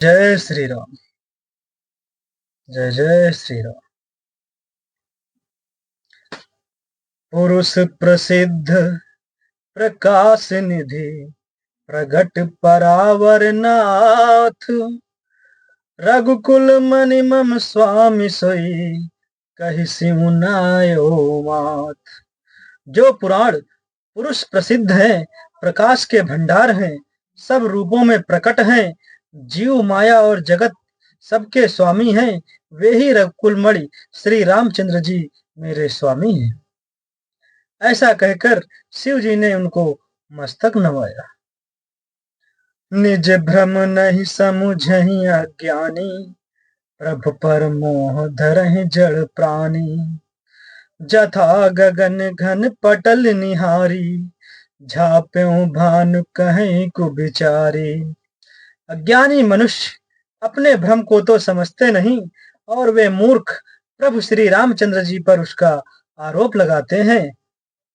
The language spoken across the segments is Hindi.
जय श्री राम। जय जय श्री राम। पुरुष प्रसिद्ध प्रकाश निधि प्रगट परावर नाथ। रघुकुल मनि मम स्वामी सोई कहि सिउ नायो मात। जो पुराण पुरुष प्रसिद्ध हैं, प्रकाश के भंडार हैं, सब रूपों में प्रकट हैं, जीव माया और जगत सबके स्वामी हैं, वे ही रघुकुलमणि श्री रामचंद्र जी मेरे स्वामी हैं। ऐसा कहकर शिव जी ने उनको मस्तक नवाया। निज भ्रम नहीं समुझहि अज्ञानी, प्रभु पर मोह धरहि जड़ प्राणी। जथा गगन घन पटल निहारी, झाप्यों भानु कहीं कुबिचारी। अज्ञानी मनुष्य अपने भ्रम को तो समझते नहीं और वे मूर्ख प्रभु श्री रामचंद्र जी पर उसका आरोप लगाते हैं।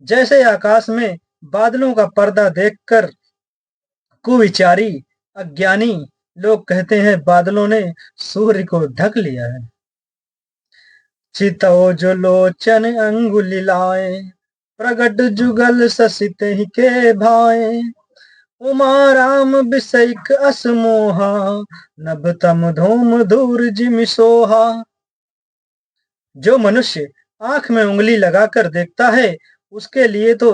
जैसे आकाश में बादलों का पर्दा देखकर कुविचारी अज्ञानी लोग कहते हैं बादलों ने सूर्य को ढक लिया है। चितो जो लोचन अंगुलिलाए, प्रगट जुगल ससित ही के भाए। उमा राम बिसैक असमोहा, नभ तम धूम धूर जिमि सोहा। जो मनुष्य आंख में उंगली लगाकर देखता है, उसके लिए तो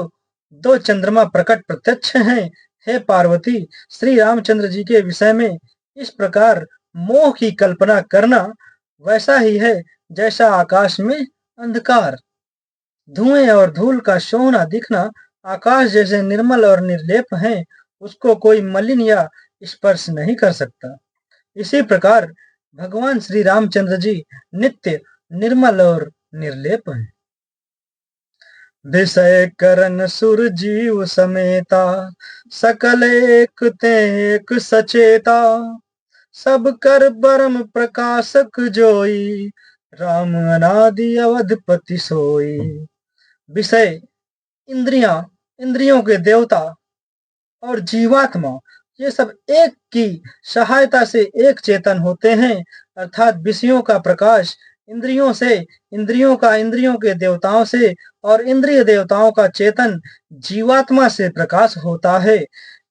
दो चंद्रमा प्रकट प्रत्यक्ष हैं। हे पार्वती, श्री रामचंद्र जी के विषय में इस प्रकार मोह की कल्पना करना वैसा ही है जैसा आकाश में अंधकार, धुएं और धूल का शोहना दिखना। आकाश जैसे निर्मल और निर्लेप है, उसको कोई मलिन या स्पर्श नहीं कर सकता। इसी प्रकार भगवान श्री रामचंद्र जी नित्य निर्मल और निर्लेप हैं। विषय करन सुर जीव समेता, सकल एक ते एक सचेता। सब कर परम प्रकाशक जोई, राम अनादि अवधपति सोई। विषय इंद्रियां, इंद्रियों के देवता और जीवात्मा, ये सब एक की सहायता से एक चेतन होते हैं। अर्थात विषयों का प्रकाश इंद्रियों से, इंद्रियों का इंद्रियों के देवताओं से और इंद्रिय देवताओं का चेतन जीवात्मा से प्रकाश होता है।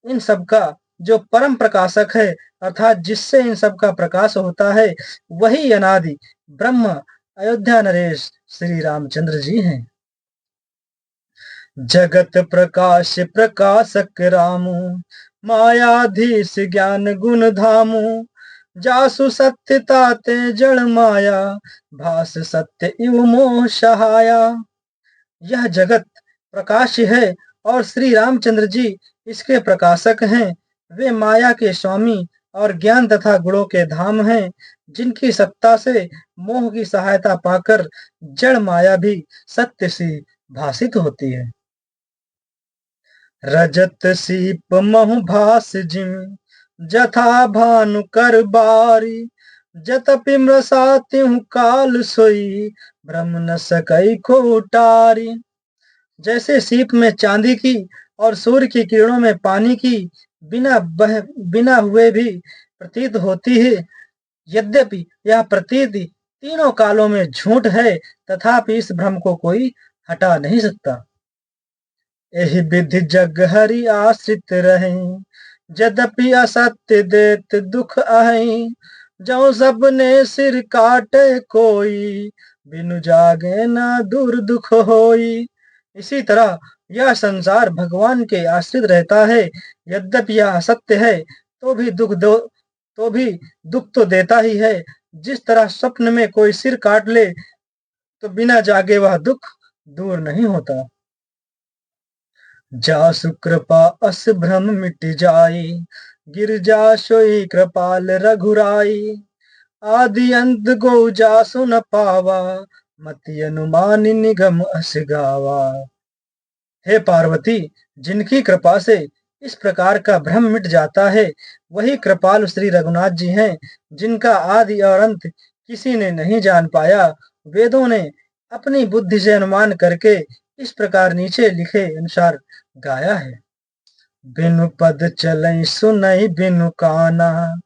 इन सब का जो परम प्रकाशक है, अर्थात जिससे इन सब का प्रकाश होता है, वही अनादि ब्रह्म अयोध्या नरेश श्री रामचंद्र जी हैं। जगत प्रकाश प्रकाशक रामु, मायाधीश ज्ञान गुण धामु। जासु सत्य ताते जड़ माया, भास सत्य इव मोह सहाया। यह जगत प्रकाश है और श्री रामचंद्र जी इसके प्रकाशक हैं। वे माया के स्वामी और ज्ञान तथा गुणों के धाम हैं, जिनकी सत्ता से मोह की सहायता पाकर जड़ माया भी सत्य सी भासित होती है। रजत सीप महु भास जिम, जथा भानु कर बारी। जतपि मृषा तिहु काल सोई, भ्रम न सकई को उटारी। जैसे सीप में चांदी की और सूर्य की किरणों में पानी की बिना हुए भी प्रतीत होती है, यद्यपि यह प्रतीति तीनों कालों में झूठ है, तथापि इस भ्रम को कोई हटा नहीं सकता। एहि विधि जग हरि आश्रित रहे, यद्यपि असत्य देत दुख अहि। जो सबने सिर काटे कोई, बिनु जागे न दूर दुख होई। इसी तरह यह संसार भगवान के आश्रित रहता है, यद्यपि यह असत्य है तो भी दुख तो देता ही है। जिस तरह स्वप्न में कोई सिर काट ले तो बिना जागे वह दुख दूर नहीं होता। जासु कृपा अस भ्रम मिट जाई, गिरजा सोई कृपाल रघुराई। आदि अंत गो जासु न पावा, मति अनुमान निगम अस गावा। हे पार्वती, जिनकी कृपा से इस प्रकार का भ्रम मिट जाता है, वही कृपाल श्री रघुनाथ जी हैं, जिनका आदि और अंत किसी ने नहीं जान पाया। वेदों ने अपनी बुद्धि से अनुमान करके इस प्रकार नीचे लिखे अनुसार गाया है। बिनु पद चलई सुनई बिनु काना,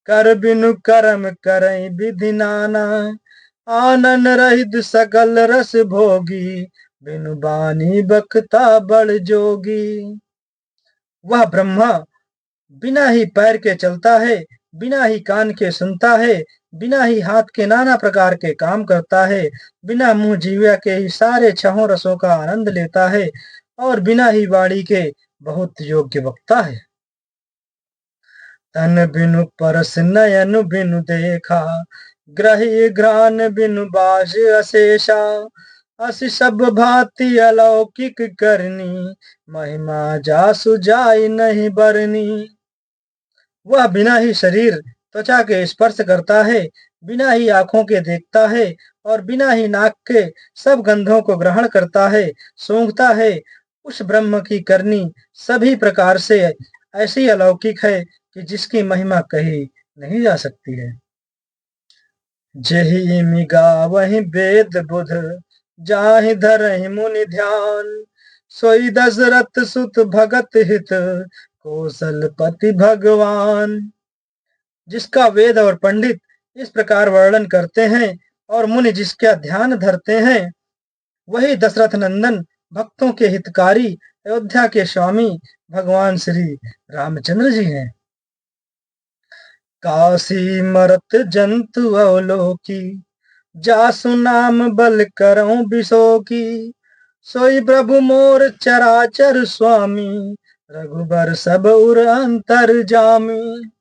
कर बिनु करम करई विधि नाना, आनन रहित सकल रस भोगी, बिनु बानी बकता बड़ जोगी। वह ब्रह्मा बिना ही पैर के चलता है, बिना ही कान के सुनता है, बिना ही हाथ के नाना प्रकार के काम करता है, बिना मुंह जीवा के ही सारे छहों रसों का आनंद लेता है, और बिना ही वाणी के बहुत योग्य वक्ता है। तन बिनु परस नयन बिनु देखा, ग्रही घ्राण बिनु बास अशेषा, असि सब भांति अलौकिक करनी, महिमा जासु जाय नहीं बरनी। वह बिना ही शरीर त्वचा के स्पर्श करता है, बिना ही आंखों के देखता है, और बिना ही नाक के सब गंधों को ग्रहण करता है, सूंघता है। उस ब्रह्म की करनी सभी प्रकार से ऐसी अलौकिक है कि जिसकी महिमा कही नहीं जा सकती है। जेहि मिगा वही वेद बुध, जाहि धरहि मुनि ध्यान, सोई दशरथ सुत भगत हित, कौशलपति भगवान। जिसका वेद और पंडित इस प्रकार वर्णन करते हैं और मुनि जिसका ध्यान धरते हैं, वही दशरथ नंदन भक्तों के हितकारी अयोध्या के स्वामी भगवान श्री रामचंद्र जी हैं। काशी मरत जंतु अवलोकी, जासु नाम बल करऊं बिसोकी, सोई प्रभु मोर चराचर स्वामी, रघुबर सब उर अंतर जामी।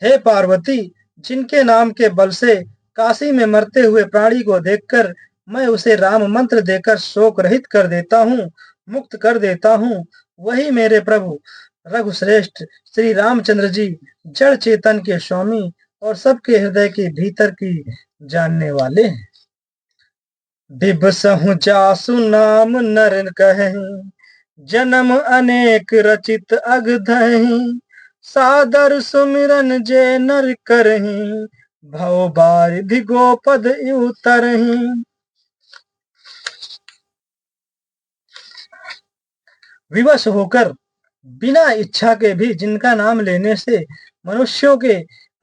हे पार्वती, जिनके नाम के बल से काशी में मरते हुए प्राणी को देखकर मैं उसे राम मंत्र देकर शोक रहित कर देता हूँ, मुक्त कर देता हूँ, वही मेरे प्रभु रघुश्रेष्ठ श्री रामचंद्र जी जड़ चेतन के स्वामी और सबके हृदय के भीतर की जानने वाले हैं। दिवसहु जासु नाम नर कहीं, जन्म अनेक रचित अगधहीं, सादर सुमिरन जे नर करहीं, भव बारिधि गोपद उतरहीं। विवश होकर बिना इच्छा के भी जिनका नाम लेने से मनुष्यों के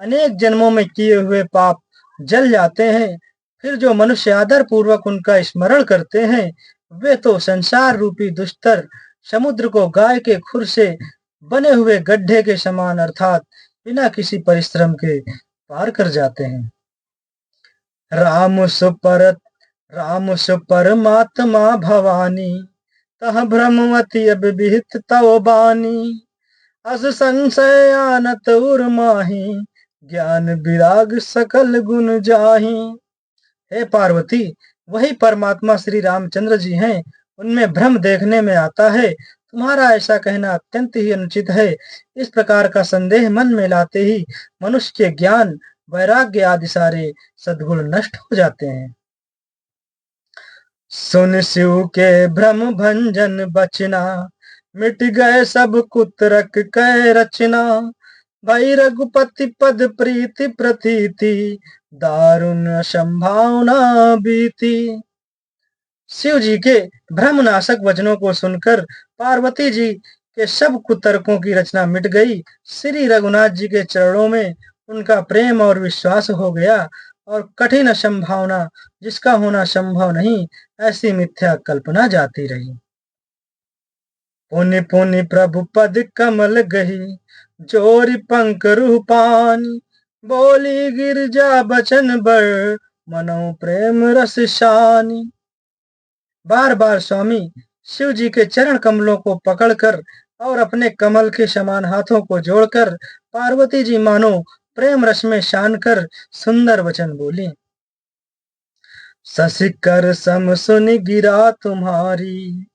अनेक जन्मों में किए हुए पाप जल जाते हैं, फिर जो मनुष्य आदर पूर्वक उनका स्मरण करते हैं, वे तो संसार रूपी दुष्टर समुद्र को गाय के खुर से बने हुए गड्ढे के समान अर्थात बिना किसी परिश्रम के पार कर जाते हैं। राम सुपरमात्मा भवानी, तह भ्रमवती अब विहित तव बानी, अस संशय आनत उर माही, ज्ञान विराग सकल गुण जाही। हे पार्वती, वही परमात्मा श्री रामचंद्र जी हैं, उनमें भ्रम देखने में आता है। तुम्हारा ऐसा कहना अत्यंत ही अनुचित है। इस प्रकार का संदेह मन में लाते ही मनुष्य के ज्ञान, वैराग्य आदि सारे सद्गुण नष्ट हो जाते हैं। सुन शिव के भ्रम भंजन बचना, मिट गए सब कुतरक कै रचना, भई रघुपति पद प्रीति प्रतीति, दारुण संभावना बीती। शिव जी के भ्रमनाशक वचनों को सुनकर पार्वती जी के सब कुतर्कों की रचना मिट गई। श्री रघुनाथ जी के चरणों में उनका प्रेम और विश्वास हो गया, और कठिन संभावना जिसका होना संभव नहीं, ऐसी मिथ्या कल्पना जाती रही। पुनि पुनि प्रभु पद कमल गही, जोरी पंख रूपान, बोली गिरजा बचन बर, मनो प्रेम रस शानी। बार बार स्वामी शिव जी के चरण कमलों को पकड़कर और अपने कमल के समान हाथों को जोड़कर पार्वती जी मानो प्रेम रस में शान कर सुंदर वचन बोली। ससिकर सम सुनि गिरा तुम्हारी,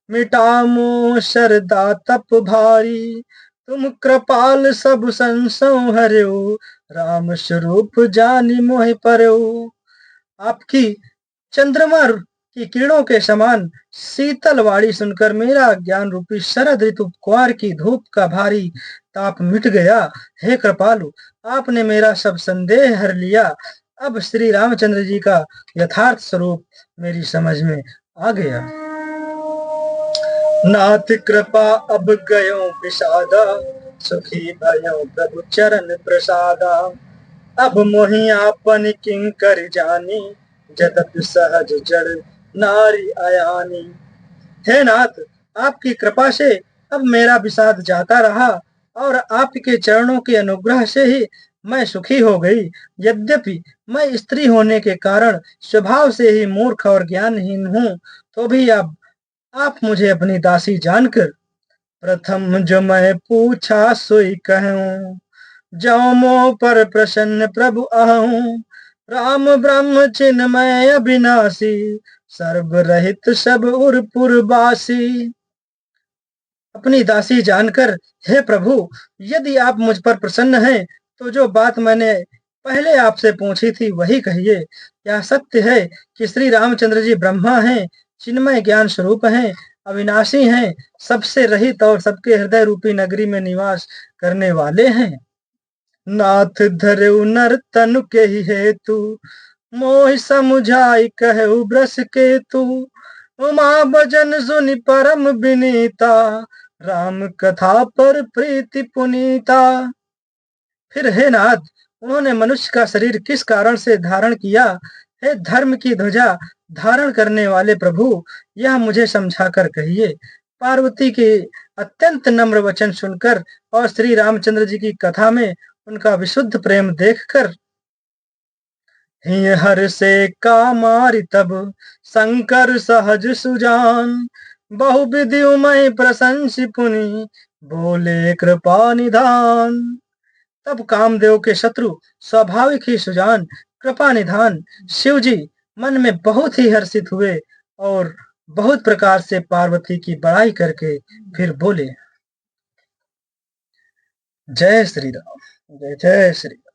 मिटा मोह शरदा तप भारी, तुम कृपाल सब संसो हर्यो, राम स्वरूप जानि मोहि पर्यो। आपकी चंद्रमा की किरणों के समान शीतल वाणी सुनकर मेरा ज्ञान रूपी शरद ऋतु कुआर की धूप का भारी ताप मिट गया। हे कृपालु, आपने मेरा सब संदेह हर लिया। अब श्री रामचंद्र जी का यथार्थ स्वरूप मेरी समझ में आ गया। नाथ कृपा अब गयो विषादा, सुखी भयो प्रभु चरण प्रसादा। अब मोहि आपन किंकर जानी, जदपि सहज जड़ नारी अयानी। हे नाथ, आपकी कृपा से अब मेरा विषाद जाता रहा और आपके चरणों के अनुग्रह से ही मैं सुखी हो गई। यद्यपि मैं स्त्री होने के कारण स्वभाव से ही मूर्ख और ज्ञानहीन हूँ, तो भी अब आप मुझे अपनी दासी जानकर प्रथम जो मैं पूछा सोई कहूँ। जौ मोह पर प्रसन्न प्रभु आहूँ, राम ब्रह्म चिन्मय अविनाशी, सर्व रहित सब उर पुरवासी। अपनी दासी जानकर, हे प्रभु, यदि आप मुझ पर प्रसन्न हैं, तो जो बात मैंने पहले आपसे पूछी थी वही कहिए। यह सत्य है कि श्री रामचंद्र जी ब्रह्मा हैं, चिन्मय ज्ञान स्वरूप हैं, अविनाशी हैं, सबसे रहित और सबके हृदय रूपी नगरी में निवास करने वाले हैं। नाथ धरऊ नर तनु के ही हेतु, मोहि समुझाई कहऊ ब्रस केतु। उमा भजन सुनि परम विनीता, राम कथा पर प्रीति पुनीता। फिर हे नाथ, उन्होंने मनुष्य का शरीर किस कारण से धारण किया? हे धर्म की ध्वजा धारण करने वाले प्रभु, यह मुझे समझाकर कहिए। पार्वती के अत्यंत नम्र वचन सुनकर और श्री रामचंद्र जी की कथा में उनका विशुद्ध प्रेम देखकर ही हर से कामारि तब शंकर सहज सुजान। बहुविधि उमय प्रशंसि पुनि, बोले कृपा निधान। तब कामदेव के शत्रु स्वाभाविक ही सुजान कृपा निधान शिव जी मन में बहुत ही हर्षित हुए और बहुत प्रकार से पार्वती की बड़ाई करके फिर बोले, जय श्री राम, जय जय श्री राम।